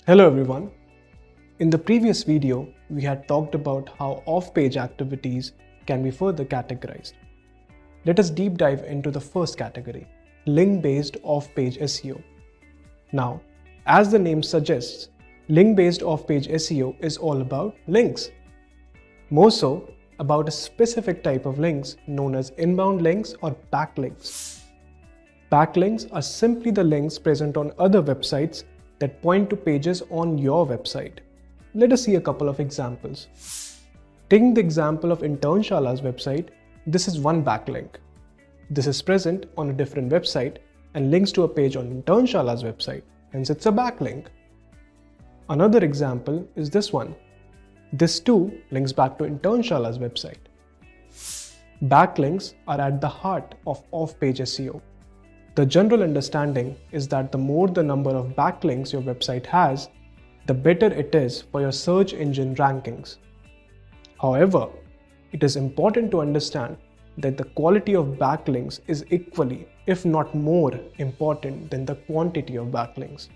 Hello everyone. In the previous video, we had talked about how off-page activities can be further categorized. Let us deep dive into the first category, link-based off-page SEO. Now, as the name suggests, link-based off-page SEO is all about links. More so, about a specific type of links known as inbound links or backlinks. Backlinks are simply the links present on other websites that point to pages on your website. Let us see a couple of examples. Taking the example of Internshala's website, this is one backlink. This is present on a different website and links to a page on Internshala's website, hence it's a backlink. Another example is this one. This too links back to Internshala's website. Backlinks are at the heart of off-page SEO. The general understanding is that the more the number of backlinks your website has, the better it is for your search engine rankings. However, it is important to understand that the quality of backlinks is equally, if not more, important than the quantity of backlinks.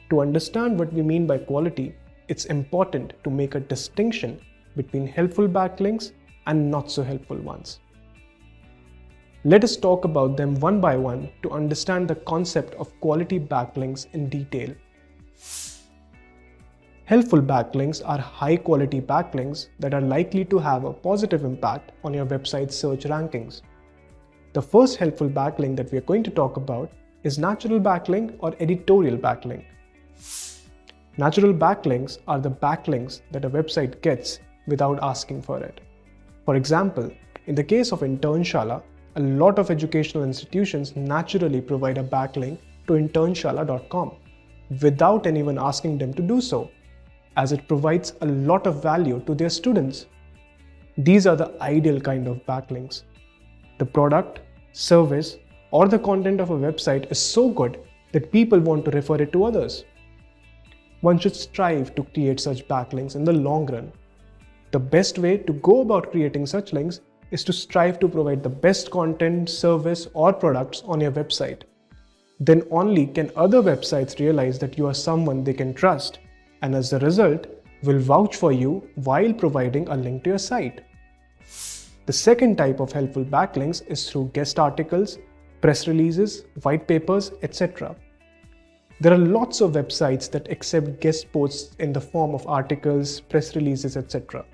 To understand what we mean by quality, it's important to make a distinction between helpful backlinks and not so helpful ones. Let us talk about them one by one to understand the concept of quality backlinks in detail. Helpful backlinks are high-quality backlinks that are likely to have a positive impact on your website's search rankings. The first helpful backlink that we are going to talk about is natural backlink or editorial backlink. Natural backlinks are the backlinks that a website gets without asking for it. For example, in the case of Internshala, a lot of educational institutions naturally provide a backlink to internshala.com without anyone asking them to do so, as it provides a lot of value to their students. These are the ideal kind of backlinks. The product, service, or the content of a website is so good that people want to refer it to others. One should strive to create such backlinks in the long run. The best way to go about creating such links is to strive to provide the best content, service, or products on your website. Then only can other websites realize that you are someone they can trust, and as a result, will vouch for you while providing a link to your site. The second type of helpful backlinks is through guest articles, press releases, white papers, etc. There are lots of websites that accept guest posts in the form of articles, press releases, etc.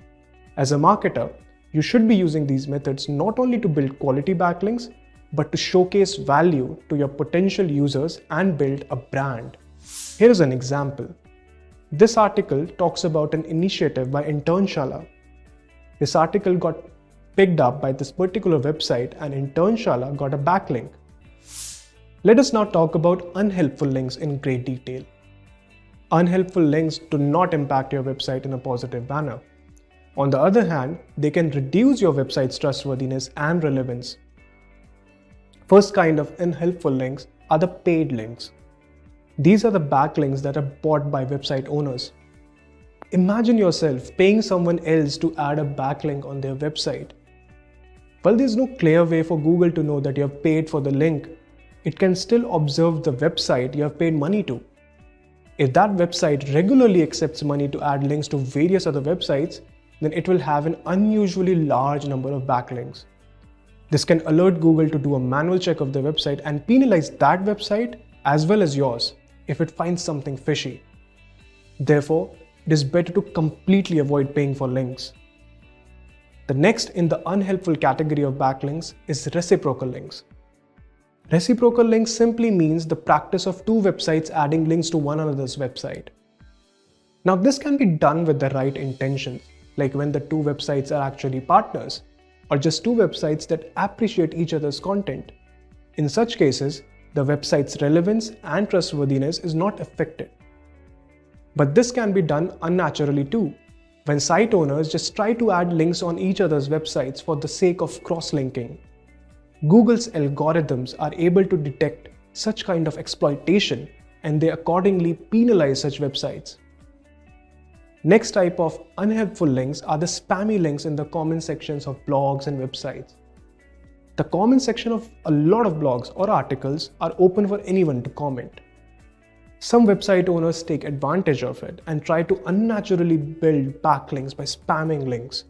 As a marketer, you should be using these methods not only to build quality backlinks, but to showcase value to your potential users and build a brand. Here is an example. This article talks about an initiative by Internshala. This article got picked up by this particular website and Internshala got a backlink. Let us now talk about unhelpful links in great detail. Unhelpful links do not impact your website in a positive manner. On the other hand, they can reduce your website's trustworthiness and relevance. First kind of unhelpful links are the paid links. These are the backlinks that are bought by website owners. Imagine yourself paying someone else to add a backlink on their website. While there is no clear way for Google to know that you have paid for the link, it can still observe the website you have paid money to. If that website regularly accepts money to add links to various other websites, then it will have an unusually large number of backlinks. This can alert Google to do a manual check of the website and penalize that website as well as yours if it finds something fishy. Therefore, it is better to completely avoid paying for links. The next in the unhelpful category of backlinks is reciprocal links. Reciprocal links simply means the practice of two websites adding links to one another's website. Now, this can be done with the right intentions, like when the two websites are actually partners, or just two websites that appreciate each other's content. In such cases, the website's relevance and trustworthiness is not affected. But this can be done unnaturally too, when site owners just try to add links on each other's websites for the sake of cross-linking. Google's algorithms are able to detect such kind of exploitation, and they accordingly penalize such websites. Next type of unhelpful links are the spammy links in the comment sections of blogs and websites. The comment section of a lot of blogs or articles are open for anyone to comment. Some website owners take advantage of it and try to unnaturally build backlinks by spamming links.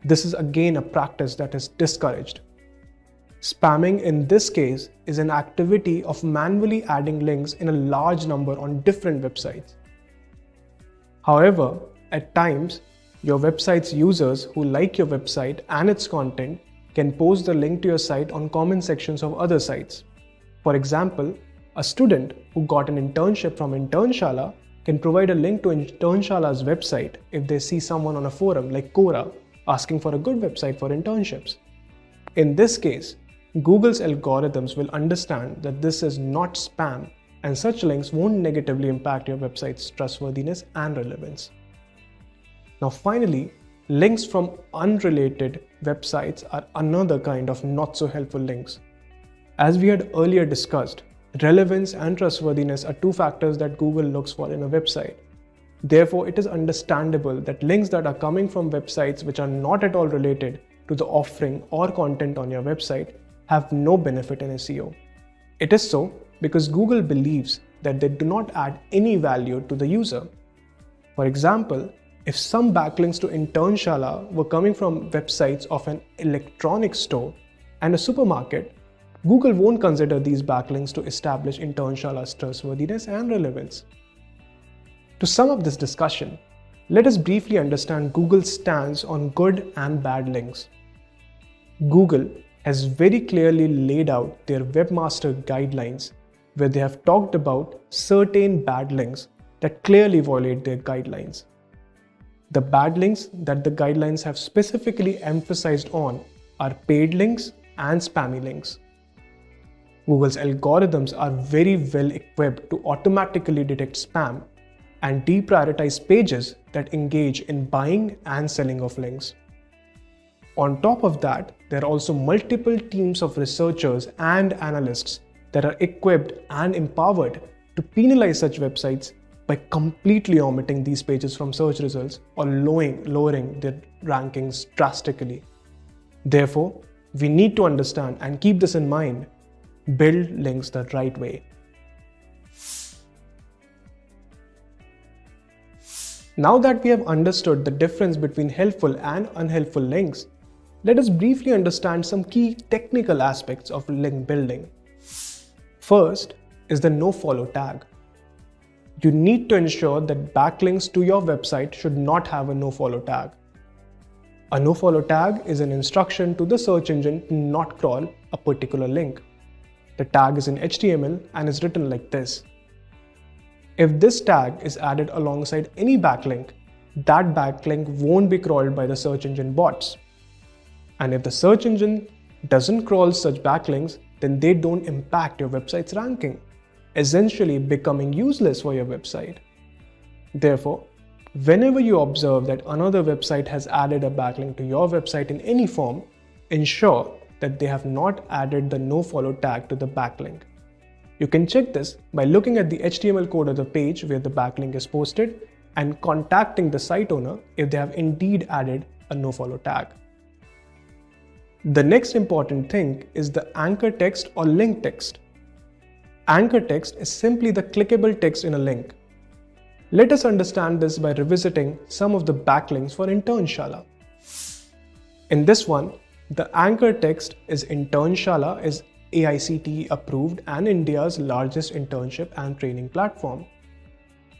This is again a practice that is discouraged. Spamming in this case is an activity of manually adding links in a large number on different websites. However, at times, your website's users who like your website and its content can post the link to your site on comment sections of other sites. For example, a student who got an internship from Internshala can provide a link to Internshala's website if they see someone on a forum like Quora asking for a good website for internships. In this case, Google's algorithms will understand that this is not spam, and such links won't negatively impact your website's trustworthiness and relevance. Now finally, links from unrelated websites are another kind of not so helpful links. As we had earlier discussed, relevance and trustworthiness are two factors that Google looks for in a website. Therefore, it is understandable that links that are coming from websites which are not at all related to the offering or content on your website have no benefit in SEO. It is so because Google believes that they do not add any value to the user. For example, if some backlinks to Internshala were coming from websites of an electronics store and a supermarket, Google won't consider these backlinks to establish Internshala's trustworthiness and relevance. To sum up this discussion, let us briefly understand Google's stance on good and bad links. Google has very clearly laid out their webmaster guidelines where they have talked about certain bad links that clearly violate their guidelines. The bad links that the guidelines have specifically emphasized on are paid links and spammy links. Google's algorithms are very well equipped to automatically detect spam and deprioritize pages that engage in buying and selling of links. On top of that, there are also multiple teams of researchers and analysts that are equipped and empowered to penalize such websites by completely omitting these pages from search results or lowering their rankings drastically. Therefore, we need to understand and keep this in mind. Build links the right way. Now that we have understood the difference between helpful and unhelpful links, let us briefly understand some key technical aspects of link building. First is the nofollow tag. You need to ensure that backlinks to your website should not have a nofollow tag. A nofollow tag is an instruction to the search engine to not crawl a particular link. The tag is in HTML and is written like this. If this tag is added alongside any backlink, that backlink won't be crawled by the search engine bots. And if the search engine doesn't crawl such backlinks, then they don't impact your website's ranking, essentially becoming useless for your website. Therefore, whenever you observe that another website has added a backlink to your website in any form, ensure that they have not added the nofollow tag to the backlink. You can check this by looking at the HTML code of the page where the backlink is posted and contacting the site owner if they have indeed added a nofollow tag. The next important thing is the anchor text or link text. Anchor text is simply the clickable text in a link. Let us understand this by revisiting some of the backlinks for Internshala. In this one, the anchor text is Internshala is AICTE approved and India's largest internship and training platform.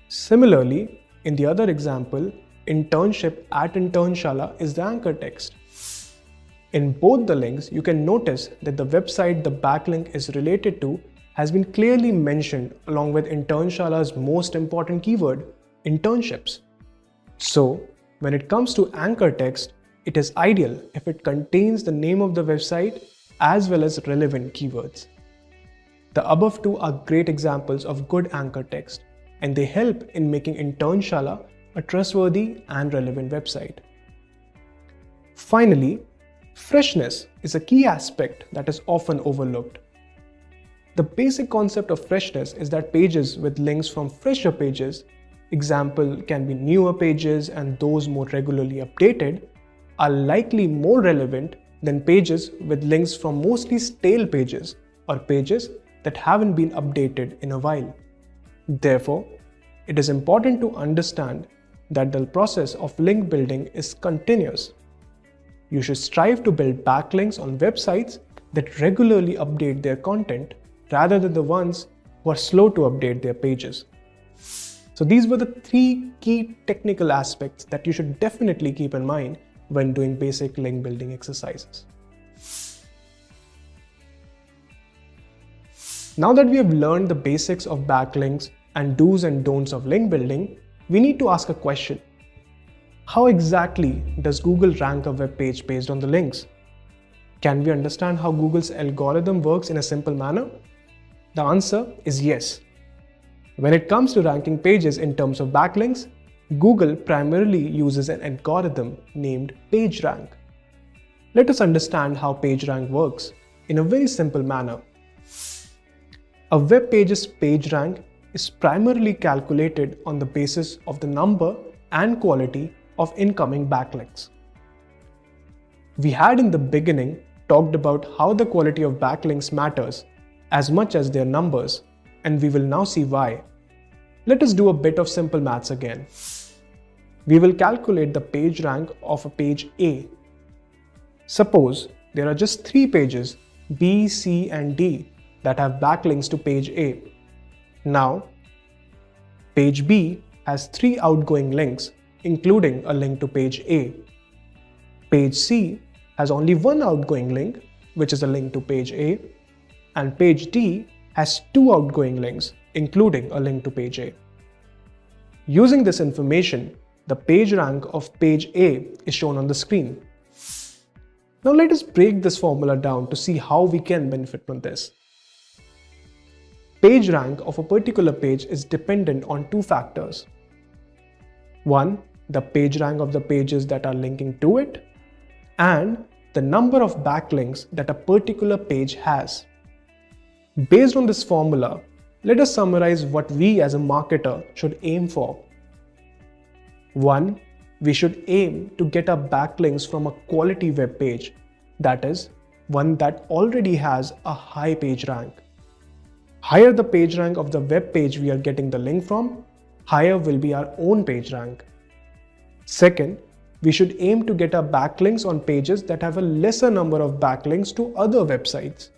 Similarly, in the other example, internship at Internshala is the anchor text. In both the links, you can notice that the website the backlink is related to has been clearly mentioned along with Internshala's most important keyword, internships. So, when it comes to anchor text, it is ideal if it contains the name of the website as well as relevant keywords. The above two are great examples of good anchor text, and they help in making Internshala a trustworthy and relevant website. Finally, freshness is a key aspect that is often overlooked. The basic concept of freshness is that pages with links from fresher pages, example can be newer pages and those more regularly updated, are likely more relevant than pages with links from mostly stale pages or pages that haven't been updated in a while. Therefore, it is important to understand that the process of link building is continuous. You should strive to build backlinks on websites that regularly update their content rather than the ones who are slow to update their pages. So these were the 3 key technical aspects that you should definitely keep in mind when doing basic link building exercises. Now that we have learned the basics of backlinks and do's and don'ts of link building, we need to ask a question. How exactly does Google rank a web page based on the links? Can we understand how Google's algorithm works in a simple manner? The answer is yes. When it comes to ranking pages in terms of backlinks, Google primarily uses an algorithm named PageRank. Let us understand how PageRank works in a very simple manner. A web page's PageRank is primarily calculated on the basis of the number and quality of incoming backlinks. We had in the beginning talked about how the quality of backlinks matters as much as their numbers, and we will now see why. Let us do a bit of simple maths again. We will calculate the page rank of a page A. Suppose there are just 3 pages B, C and D that have backlinks to page A. Now, page B has 3 outgoing links, including a link to page A. Page C has only 1 outgoing link, which is a link to page A, and page D has 2 outgoing links, including a link to page A. Using this information, the page rank of page A is shown on the screen. Now let us break this formula down to see how we can benefit from this. Page rank of a particular page is dependent on 2 factors. 1. The page rank of the pages that are linking to it, and the number of backlinks that a particular page has. Based on this formula, let us summarize what we as a marketer should aim for. 1. We should aim to get our backlinks from a quality web page, that is, one that already has a high page rank. Higher the page rank of the web page we are getting the link from, higher will be our own page rank. Second, we should aim to get our backlinks on pages that have a lesser number of backlinks to other websites.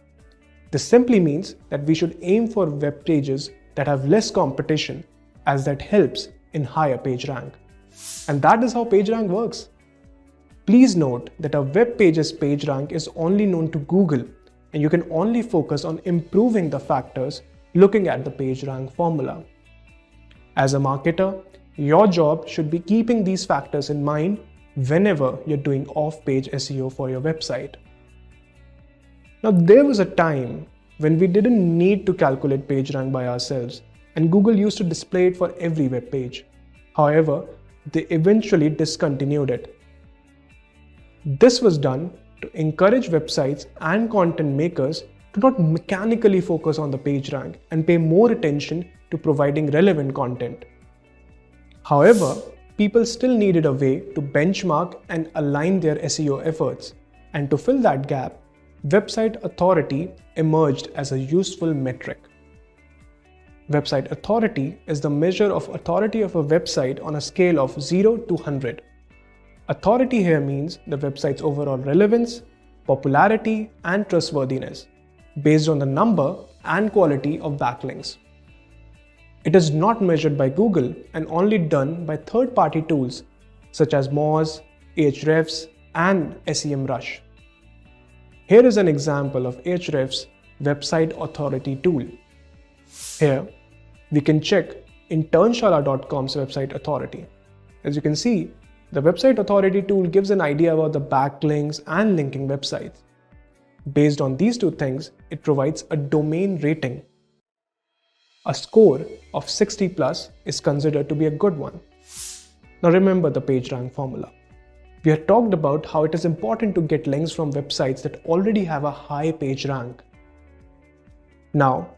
This simply means that we should aim for web pages that have less competition, as that helps in higher page rank. And that is how PageRank works. Please note that a web page's page rank is only known to Google, and you can only focus on improving the factors looking at the PageRank formula. As a marketer, your job should be keeping these factors in mind whenever you're doing off-page SEO for your website. Now, there was a time when we didn't need to calculate PageRank by ourselves, and Google used to display it for every web page. However, they eventually discontinued it. This was done to encourage websites and content makers to not mechanically focus on the page rank and pay more attention to providing relevant content. However, people still needed a way to benchmark and align their SEO efforts, and to fill that gap, website authority emerged as a useful metric. Website authority is the measure of authority of a website on a scale of 0 to 100. Authority here means the website's overall relevance, popularity, and trustworthiness, based on the number and quality of backlinks. It is not measured by Google and only done by third-party tools such as Moz, Ahrefs, and SEMrush. Here is an example of Ahrefs' website authority tool. Here, we can check internshala.com's website authority. As you can see, the website authority tool gives an idea about the backlinks and linking websites. Based on these 2 things, it provides a domain rating. A score of 60 plus is considered to be a good one. Now remember the PageRank formula. We have talked about how it is important to get links from websites that already have a high page rank. Now,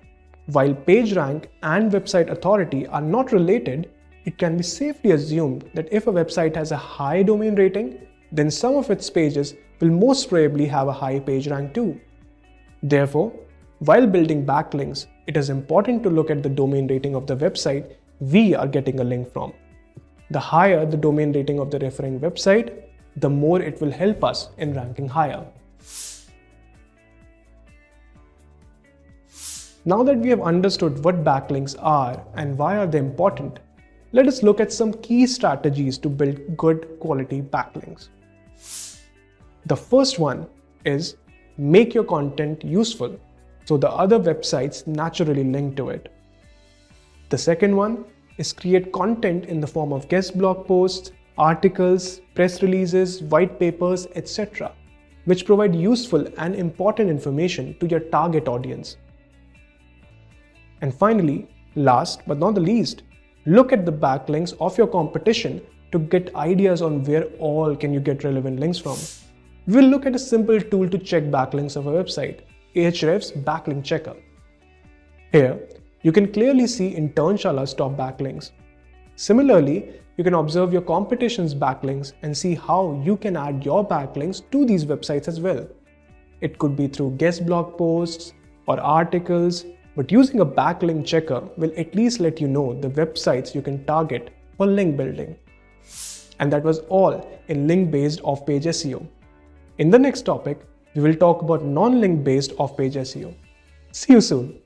while PageRank and website authority are not related, it can be safely assumed that if a website has a high domain rating, then some of its pages will most probably have a high page rank too. Therefore, while building backlinks, it is important to look at the domain rating of the website we are getting a link from. The higher the domain rating of the referring website, the more it will help us in ranking higher. Now that we have understood what backlinks are and why are they important, let us look at some key strategies to build good quality backlinks. The first one is make your content useful so the other websites naturally link to it. The second one is create content in the form of guest blog posts, articles, press releases, white papers, etc., which provide useful and important information to your target audience. And finally, last but not the least, look at the backlinks of your competition to get ideas on where all can you get relevant links from. We'll look at a simple tool to check backlinks of a website, Ahrefs Backlink Checker. Here, you can clearly see Internshaala's top backlinks. Similarly, you can observe your competition's backlinks and see how you can add your backlinks to these websites as well. It could be through guest blog posts or articles, but using a backlink checker will at least let you know the websites you can target for link building. And that was all in link-based off-page SEO. In the next topic, we will talk about non-link based off-page SEO. See you soon.